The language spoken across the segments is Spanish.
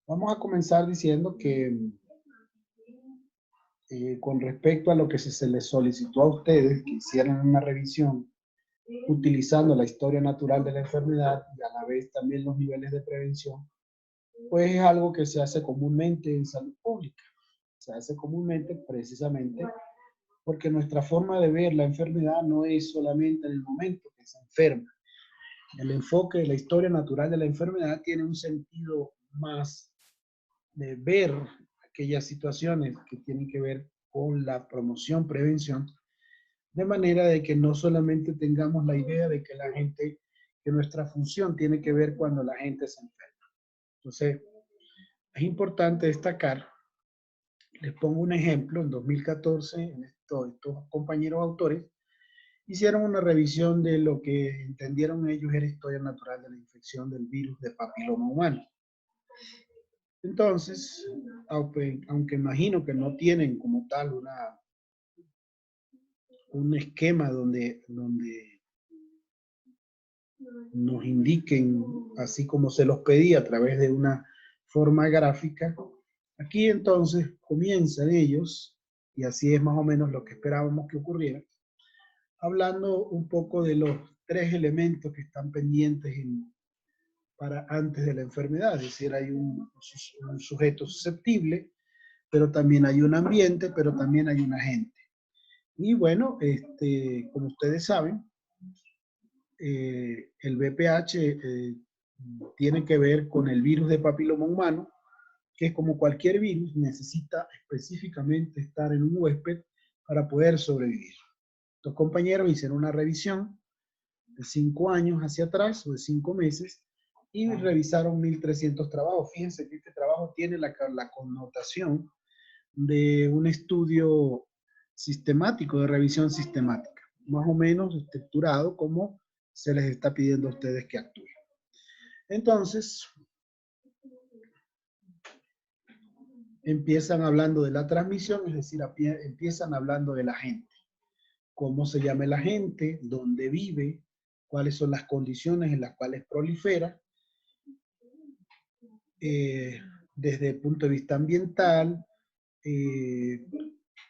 Vamos a comenzar diciendo que con respecto a lo que se les solicitó a ustedes, que hicieran una revisión utilizando la historia natural de la enfermedad y a la vez también los niveles de prevención, pues es algo que se hace comúnmente en salud pública. Se hace comúnmente precisamente porque nuestra forma de ver la enfermedad no es solamente en el momento que se enferma. El enfoque de la historia natural de la enfermedad tiene un sentido más de ver aquellas situaciones que tienen que ver con la promoción, prevención, de manera de que no solamente tengamos la idea de que la gente, que nuestra función tiene que ver cuando la gente se enferma. Entonces, es importante destacar, les pongo un ejemplo, en 2014, estos compañeros autores hicieron una revisión de lo que entendieron ellos era historia natural de la infección del virus de papiloma humano. Entonces, aunque imagino que no tienen como tal un esquema donde nos indiquen, así como se los pedí a través de una forma gráfica, aquí entonces comienzan ellos, y así es más o menos lo que esperábamos que ocurriera, hablando un poco de los 3 elementos que están pendientes para antes de la enfermedad. Es decir, hay un sujeto susceptible, pero también hay un ambiente, pero también hay un agente. Y bueno, como ustedes saben, el VPH tiene que ver con el virus de papiloma humano, que como cualquier virus necesita específicamente estar en un huésped para poder sobrevivir. Los compañeros hicieron una revisión de 5 años hacia atrás o de 5 meses y revisaron 1.300 trabajos. Fíjense que este trabajo tiene la connotación de un estudio sistemático, de revisión sistemática, más o menos estructurado como se les está pidiendo a ustedes que actúen. Entonces, empiezan hablando de la transmisión, es decir, empiezan hablando de la gente. Cómo se llama la gente, dónde vive, cuáles son las condiciones en las cuales prolifera, desde el punto de vista ambiental,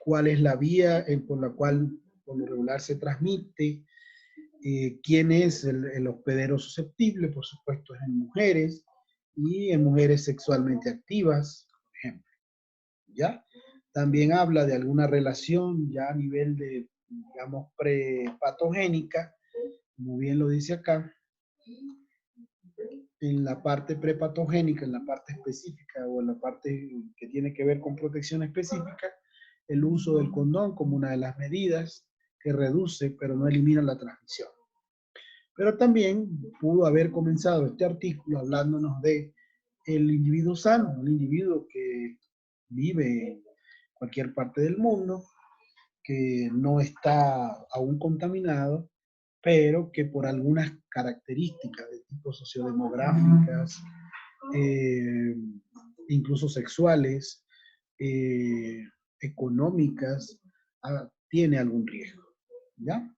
cuál es la vía por la cual por lo regular se transmite, quién es el hospedero susceptible, por supuesto es en mujeres y en mujeres sexualmente activas, por ejemplo. ¿Ya? También habla de alguna relación ya a nivel de, digamos, prepatogénica, como bien lo dice acá, en la parte prepatogénica, en la parte específica o en la parte que tiene que ver con protección específica, el uso del condón como una de las medidas que reduce pero no elimina la transmisión. Pero también pudo haber comenzado este artículo hablándonos de el individuo sano, un individuo que vive en cualquier parte del mundo, que no está aún contaminado, pero que por algunas características de tipo sociodemográficas, incluso sexuales, económicas, tiene algún riesgo. ¿Ya?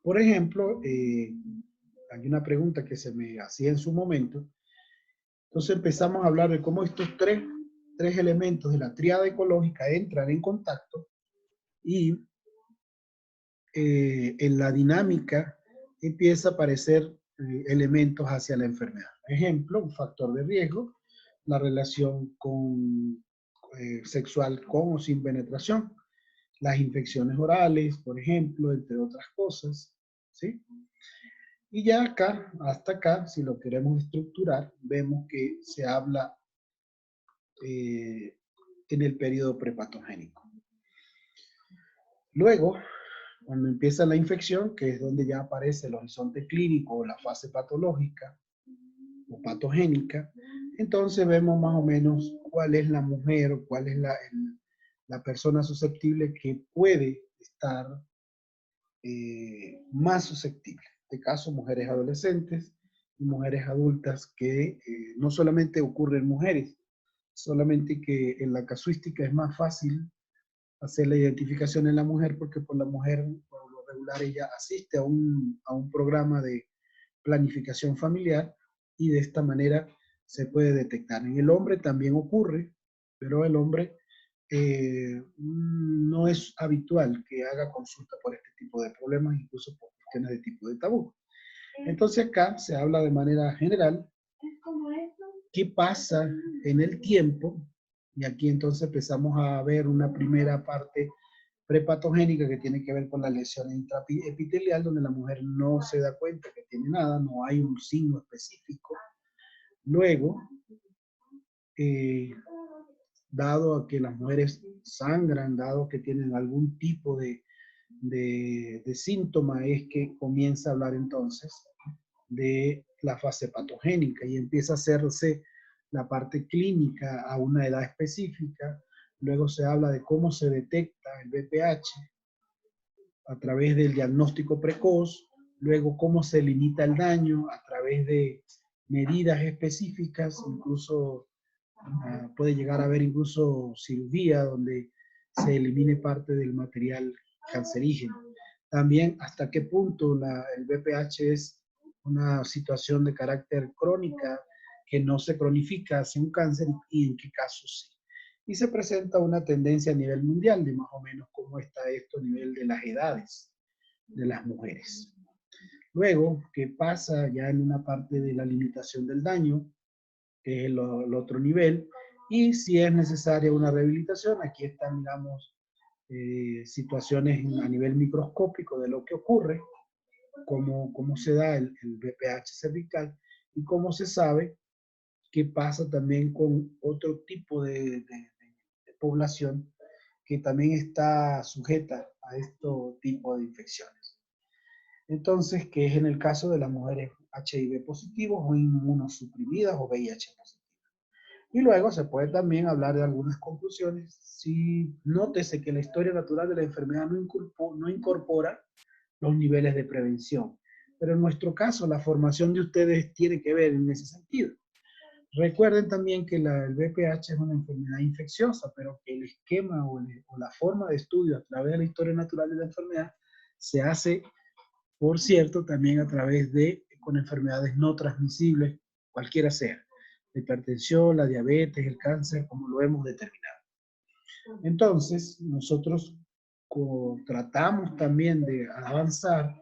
Por ejemplo, hay una pregunta que se me hacía en su momento. Entonces empezamos a hablar de cómo estos tres elementos de la tríada ecológica entran en contacto y en la dinámica empieza a aparecer elementos hacia la enfermedad. Ejemplo, un factor de riesgo, la relación sexual con o sin penetración, las infecciones orales, por ejemplo, entre otras cosas, ¿sí? Y ya acá, hasta acá, si lo queremos estructurar, vemos que se habla en el periodo prepatogénico. Luego, cuando empieza la infección, que es donde ya aparece el horizonte clínico o la fase patológica o patogénica, entonces vemos más o menos cuál es la mujer o cuál es la persona susceptible que puede estar más susceptible. En este caso, mujeres adolescentes y mujeres adultas que no solamente ocurre en mujeres, solamente que en la casuística es más fácil hacer la identificación en la mujer porque por la mujer, por lo regular, ella asiste a un programa de planificación familiar y de esta manera se puede detectar. En el hombre también ocurre, pero el hombre no es habitual que haga consulta por este tipo de problemas, incluso por cuestiones de tipo de tabú. Entonces acá se habla de manera general qué pasa en el tiempo, y aquí entonces empezamos a ver una primera parte prepatogénica que tiene que ver con la lesión intraepitelial, donde la mujer no se da cuenta que tiene nada, no hay un signo específico. Luego, dado a que las mujeres sangran, dado que tienen algún tipo de síntoma, es que comienza a hablar entonces de la fase patogénica y empieza a hacerse la parte clínica a una edad específica. Luego se habla de cómo se detecta el VPH a través del diagnóstico precoz, luego cómo se limita el daño a través de medidas específicas, incluso puede llegar a haber incluso cirugía donde se elimine parte del material cancerígeno. También hasta qué punto el VPH es una situación de carácter crónica que no se cronifica hacia un cáncer y en qué casos sí. Y se presenta una tendencia a nivel mundial de más o menos cómo está esto a nivel de las edades de las mujeres. Luego, ¿qué pasa ya en una parte de la limitación del daño? Que es el otro nivel, y si es necesaria una rehabilitación, aquí están, digamos, situaciones a nivel microscópico de lo que ocurre, cómo se da el VPH cervical y cómo se sabe qué pasa también con otro tipo de población que también está sujeta a este tipo de infecciones. Entonces, ¿qué es en el caso de las mujeres HIV positivos o inmunosuprimidas o VIH positivas? Y luego se puede también hablar de algunas conclusiones. Si nótese que la historia natural de la enfermedad no incorpora los niveles de prevención. Pero en nuestro caso, la formación de ustedes tiene que ver en ese sentido. Recuerden también que el VPH es una enfermedad infecciosa, pero que el esquema o la forma de estudio a través de la historia natural de la enfermedad se hace, por cierto, también a través con enfermedades no transmisibles, cualquiera sea. La hipertensión, la diabetes, el cáncer, como lo hemos determinado. Entonces, nosotros tratamos también de avanzar,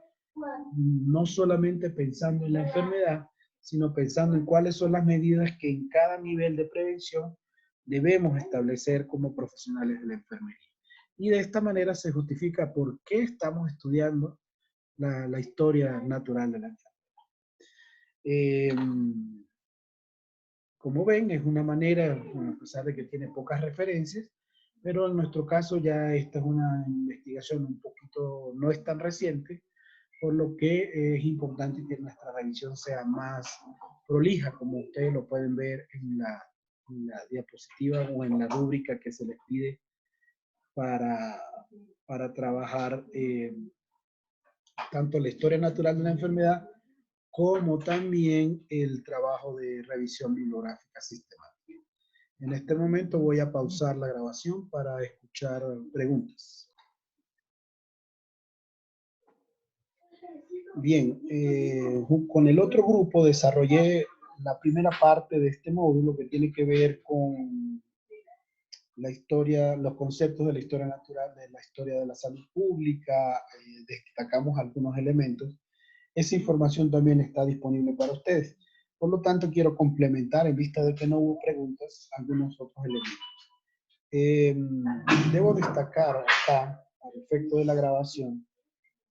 no solamente pensando en la enfermedad, sino pensando en cuáles son las medidas que en cada nivel de prevención debemos establecer como profesionales de la enfermería. Y de esta manera se justifica por qué estamos estudiando la historia natural de la enfermedad. Como ven, es una manera, a pesar de que tiene pocas referencias, pero en nuestro caso ya esta es una investigación un poquito, no es tan reciente, por lo que es importante que nuestra revisión sea más prolija, como ustedes lo pueden ver en la diapositiva o en la rúbrica que se les pide para trabajar tanto la historia natural de la enfermedad como también el trabajo de revisión bibliográfica sistemática. En este momento voy a pausar la grabación para escuchar preguntas. Bien, con el otro grupo desarrollé la primera parte de este módulo que tiene que ver con la historia, los conceptos de la historia natural, de la historia de la salud pública, destacamos algunos elementos. Esa información también está disponible para ustedes. Por lo tanto, quiero complementar, en vista de que no hubo preguntas, algunos otros elementos. Debo destacar acá, al efecto de la grabación,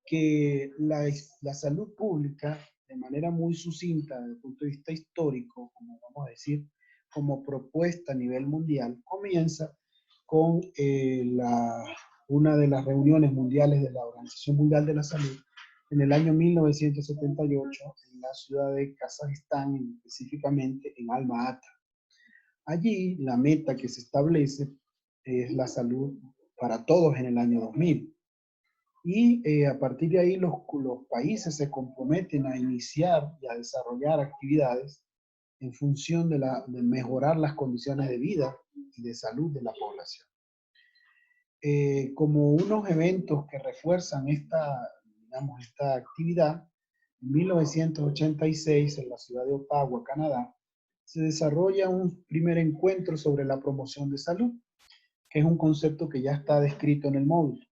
que la salud pública, de manera muy sucinta, desde el punto de vista histórico, como vamos a decir, como propuesta a nivel mundial, comienza con una de las reuniones mundiales de la Organización Mundial de la Salud en el año 1978 en la ciudad de Kazajistán, específicamente en Alma-Ata. Allí la meta que se establece es la salud para todos en el año 2000. Y a partir de ahí los países se comprometen a iniciar y a desarrollar actividades en función de mejorar las condiciones de vida y de salud de la población. Como unos eventos que refuerzan esta actividad, en 1986 en la ciudad de Ottawa, Canadá, se desarrolla un primer encuentro sobre la promoción de salud, que es un concepto que ya está descrito en el módulo.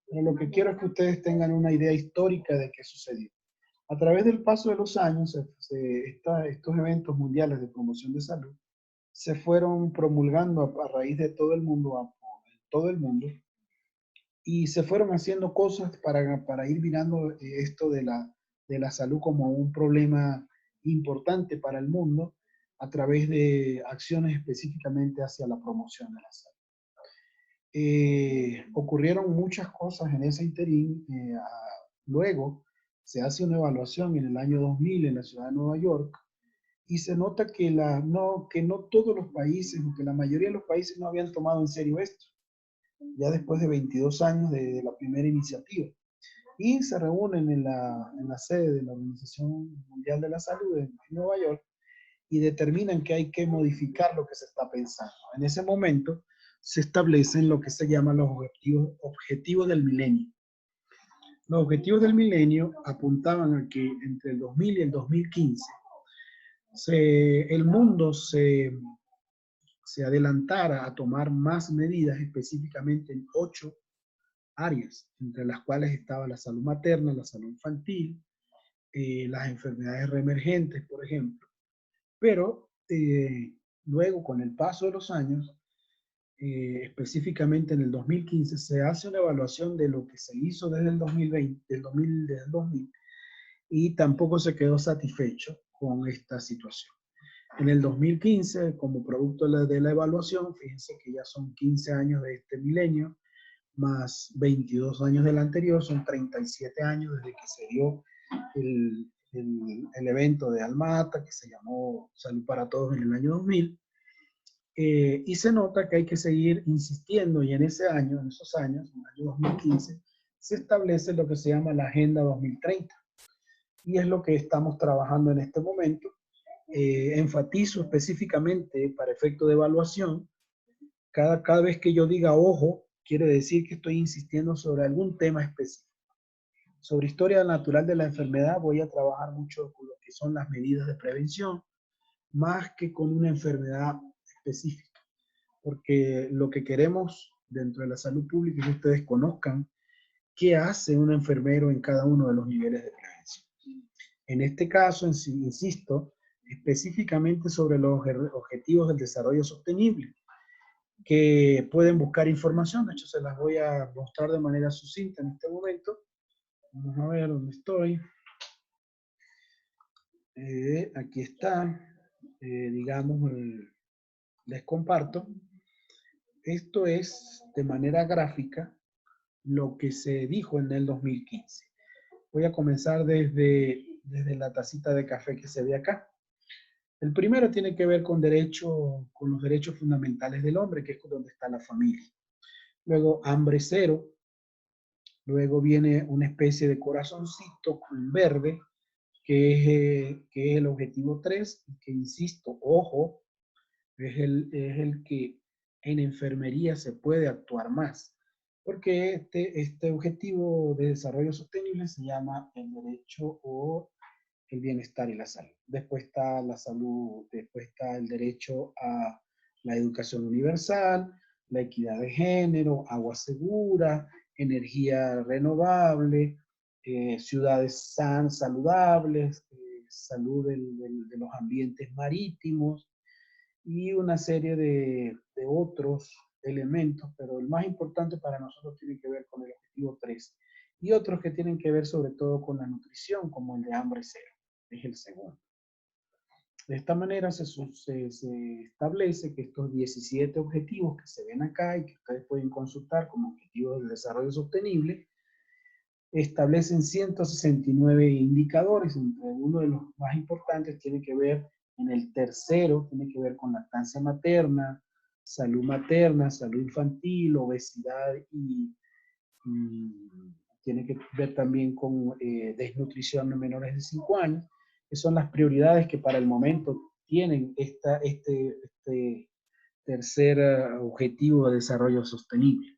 Pero lo que quiero es que ustedes tengan una idea histórica de qué sucedió. A través del paso de los años, estos eventos mundiales de promoción de salud se fueron promulgando a raíz de todo el mundo, todo el mundo, y se fueron haciendo cosas para ir mirando esto de la salud como un problema importante para el mundo a través de acciones específicamente hacia la promoción de la salud. Ocurrieron muchas cosas en ese interín. Luego se hace una evaluación en el año 2000 en la ciudad de Nueva York y se nota que no todos los países, o que la mayoría de los países no habían tomado en serio esto, ya después de 22 años de la primera iniciativa. Y se reúnen en la sede de la Organización Mundial de la Salud en Nueva York y determinan que hay que modificar lo que se está pensando. En ese momento se establecen lo que se llaman los objetivos del milenio. Los objetivos del milenio apuntaban a que entre el 2000 y el 2015 el mundo se adelantara a tomar más medidas, específicamente en 8 áreas, entre las cuales estaba la salud materna, la salud infantil, las enfermedades reemergentes, por ejemplo. Pero luego, con el paso de los años, específicamente en el 2015, se hace una evaluación de lo que se hizo desde el 2020, desde el 2000, y tampoco se quedó satisfecho con esta situación. En el 2015, como producto de la evaluación, fíjense que ya son 15 años de este milenio, más 22 años del anterior, son 37 años desde que se dio el evento de Alma-Ata, que se llamó Salud para Todos en el año 2000, y se nota que hay que seguir insistiendo, y en esos años, en el año 2015, se establece lo que se llama la Agenda 2030, y es lo que estamos trabajando en este momento. Enfatizo específicamente para efecto de evaluación, cada vez que yo diga ojo, quiere decir que estoy insistiendo sobre algún tema específico. Sobre historia natural de la enfermedad voy a trabajar mucho con lo que son las medidas de prevención, más que con una enfermedad específica, porque lo que queremos dentro de la salud pública es que ustedes conozcan qué hace un enfermero en cada uno de los niveles de prevención. En este caso, insisto, específicamente sobre los objetivos del desarrollo sostenible, que pueden buscar información. De hecho, se las voy a mostrar de manera sucinta en este momento. Vamos a ver dónde estoy. Aquí está. Digamos, les comparto. Esto es de manera gráfica lo que se dijo en el 2015. Voy a comenzar desde la tacita de café que se ve acá. El primero tiene que ver con los derechos fundamentales del hombre, que es donde está la familia. Luego, hambre cero. Luego viene una especie de corazoncito en verde, que es el objetivo 3, que insisto, ojo, es el que en enfermería se puede actuar más, porque este objetivo de desarrollo sostenible se llama el derecho o el bienestar y la salud. Después está la salud, después está el derecho a la educación universal, la equidad de género, agua segura, energía renovable, ciudades saludables, salud de los ambientes marítimos y una serie de otros elementos, pero el más importante para nosotros tiene que ver con el objetivo 3 y otros que tienen que ver sobre todo con la nutrición, como el de hambre cero, es el segundo. De esta manera se establece que estos 17 objetivos que se ven acá y que ustedes pueden consultar como objetivos del desarrollo sostenible, establecen 169 indicadores. Entre uno de los más importantes tiene que ver, en el tercero, tiene que ver con lactancia materna, salud infantil, obesidad y tiene que ver también con desnutrición de menores de 5 años, que son las prioridades que para el momento tienen este tercer objetivo de desarrollo sostenible.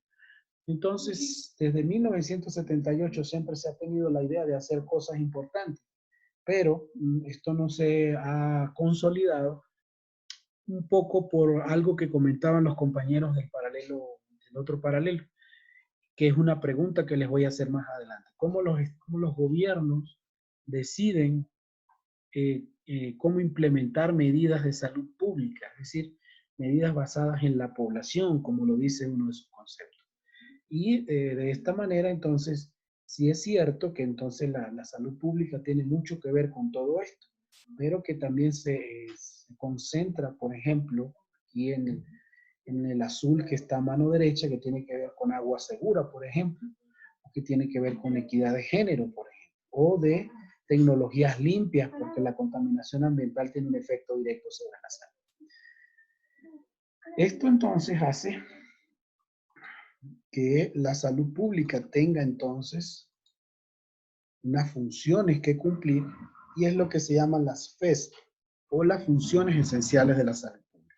Entonces, desde 1978 siempre se ha tenido la idea de hacer cosas importantes, pero esto no se ha consolidado un poco por algo que comentaban los compañeros del otro paralelo, que es una pregunta que les voy a hacer más adelante. Cómo los gobiernos deciden cómo implementar medidas de salud pública, es decir, medidas basadas en la población, como lo dice uno de sus conceptos? Y de esta manera, entonces, sí es cierto que entonces la salud pública tiene mucho que ver con todo esto, pero que también se concentra, por ejemplo, aquí en el azul que está a mano derecha, que tiene que ver con agua segura, por ejemplo, o que tiene que ver con equidad de género, por ejemplo, o de tecnologías limpias, porque la contaminación ambiental tiene un efecto directo sobre la salud. Esto entonces hace que la salud pública tenga entonces unas funciones que cumplir, y es lo que se llaman las FES, o las funciones esenciales de la salud pública.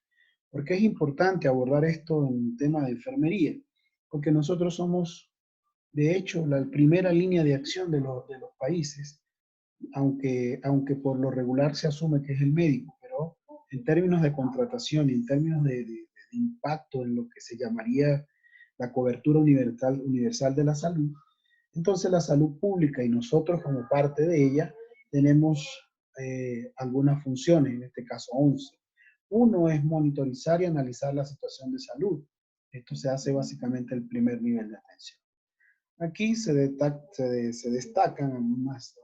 ¿Por qué es importante abordar esto en el tema de enfermería? Porque nosotros somos, de hecho, la primera línea de acción de los países, aunque por lo regular se asume que es el médico, pero en términos de contratación y en términos de impacto en lo que se llamaría la cobertura universal de la salud, entonces la salud pública y nosotros como parte de ella tenemos algunas funciones, en este caso 11. Uno es monitorizar y analizar la situación de salud. Esto se hace básicamente el primer nivel de atención. Aquí se destacan algunas,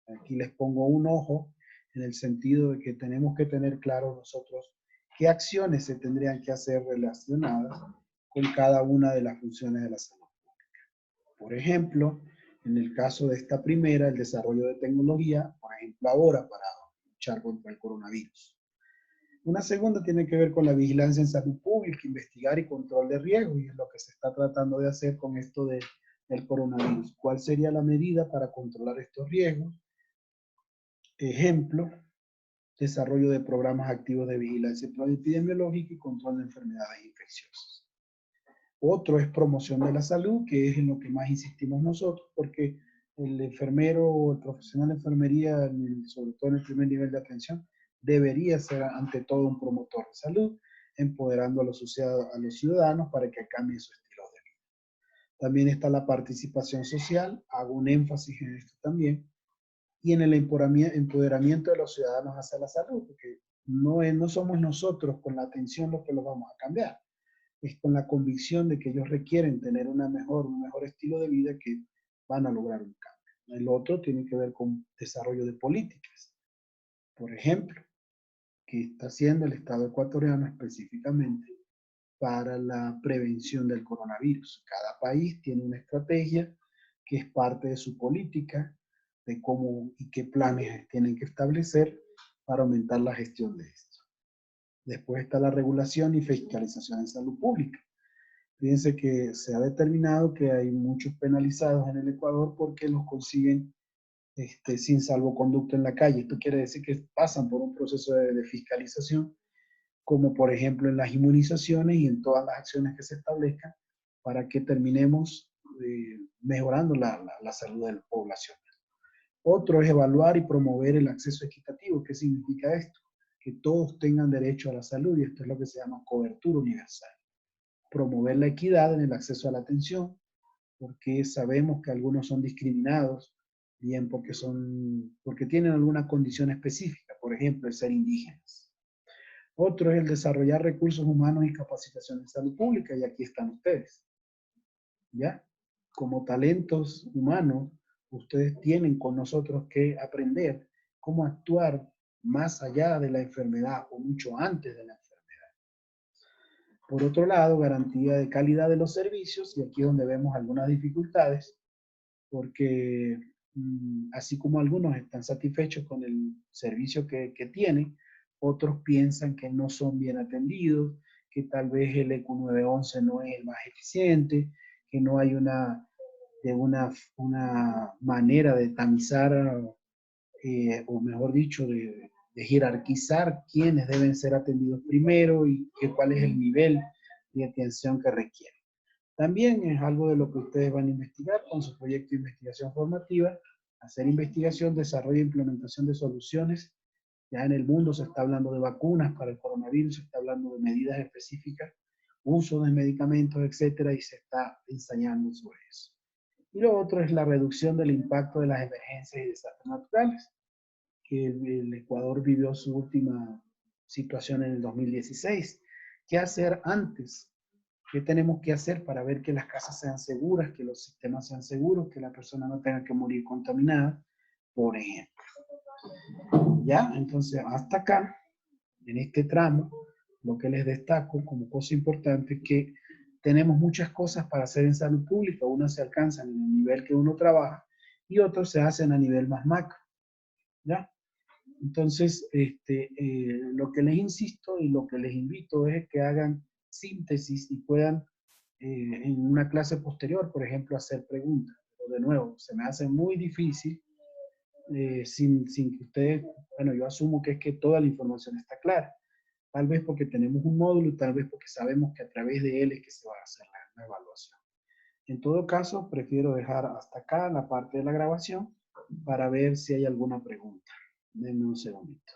aquí les pongo un ojo en el sentido de que tenemos que tener claro nosotros qué acciones se tendrían que hacer relacionadas con cada una de las funciones de la salud. Por ejemplo, en el caso de esta primera, el desarrollo de tecnología, por ejemplo ahora para luchar contra el coronavirus. Una segunda tiene que ver con la vigilancia en salud pública, investigar y control de riesgos, y es lo que se está tratando de hacer con esto del coronavirus. ¿Cuál sería la medida para controlar estos riesgos? Ejemplo, desarrollo de programas activos de vigilancia epidemiológica y control de enfermedades infecciosas. Otro es promoción de la salud, que es en lo que más insistimos nosotros, porque el enfermero o el profesional de enfermería, sobre todo en el primer nivel de atención, debería ser ante todo un promotor de salud, empoderando a los ciudadanos para que cambien su estilo de vida. También está la participación social, hago un énfasis en esto también, y en el empoderamiento de los ciudadanos hacia la salud, porque no somos nosotros con la atención los que los vamos a cambiar, es con la convicción de que ellos requieren tener un mejor estilo de vida que van a lograr un cambio. El otro tiene que ver con desarrollo de políticas. Por ejemplo, ¿qué está haciendo el Estado ecuatoriano específicamente para la prevención del coronavirus? Cada país tiene una estrategia que es parte de su política, de cómo y qué planes tienen que establecer para aumentar la gestión de esto. Después está la regulación y fiscalización en salud pública. Fíjense que se ha determinado que hay muchos penalizados en el Ecuador porque los consiguen sin salvoconducto en la calle. Esto quiere decir que pasan por un proceso de fiscalización, como por ejemplo en las inmunizaciones y en todas las acciones que se establezcan para que terminemos mejorando la salud de la población. Otro es evaluar y promover el acceso equitativo. ¿Qué significa esto? Que todos tengan derecho a la salud, y esto es lo que se llama cobertura universal. Promover la equidad en el acceso a la atención, porque sabemos que algunos son discriminados, bien porque tienen alguna condición específica, por ejemplo, el ser indígenas. Otro es el desarrollar recursos humanos y capacitación en salud pública, y aquí están ustedes. ¿Ya? Como talentos humanos, ustedes tienen con nosotros que aprender cómo actuar más allá de la enfermedad o mucho antes de la enfermedad. Por otro lado, garantía de calidad de los servicios, y aquí es donde vemos algunas dificultades, porque así como algunos están satisfechos con el servicio que tienen, otros piensan que no son bien atendidos, que tal vez el EQ 911 no es el más eficiente, que no hay una manera de tamizar, o mejor dicho, de jerarquizar quiénes deben ser atendidos primero y cuál es el nivel de atención que requieren. También es algo de lo que ustedes van a investigar con su proyecto de investigación formativa, hacer investigación, desarrollo e implementación de soluciones Ya en el mundo se está hablando de vacunas para el coronavirus, se está hablando de medidas específicas, uso de medicamentos, etcétera, y se está ensayando sobre eso. Y lo otro es la reducción del impacto de las emergencias y desastres naturales, que el Ecuador vivió su última situación en el 2016. ¿Qué hacer antes? ¿Qué tenemos que hacer para ver que las casas sean seguras, que los sistemas sean seguros, que la persona no tenga que morir contaminada, por ejemplo? Ya, entonces hasta acá, en este tramo, lo que les destaco como cosa importante es que tenemos muchas cosas para hacer en salud pública. Unas se alcanzan en el nivel que uno trabaja y otros se hacen a nivel más macro. ¿Ya? Entonces, lo que les insisto y lo que les invito es que hagan síntesis y puedan en una clase posterior, por ejemplo, hacer preguntas. Pero de nuevo, se me hace muy difícil sin que ustedes, bueno, yo asumo que es que toda la información está clara. Tal vez porque tenemos un módulo y tal vez porque sabemos que a través de él es que se va a hacer la evaluación. En todo caso, prefiero dejar hasta acá la parte de la grabación para ver si hay alguna pregunta. Denme un segundito.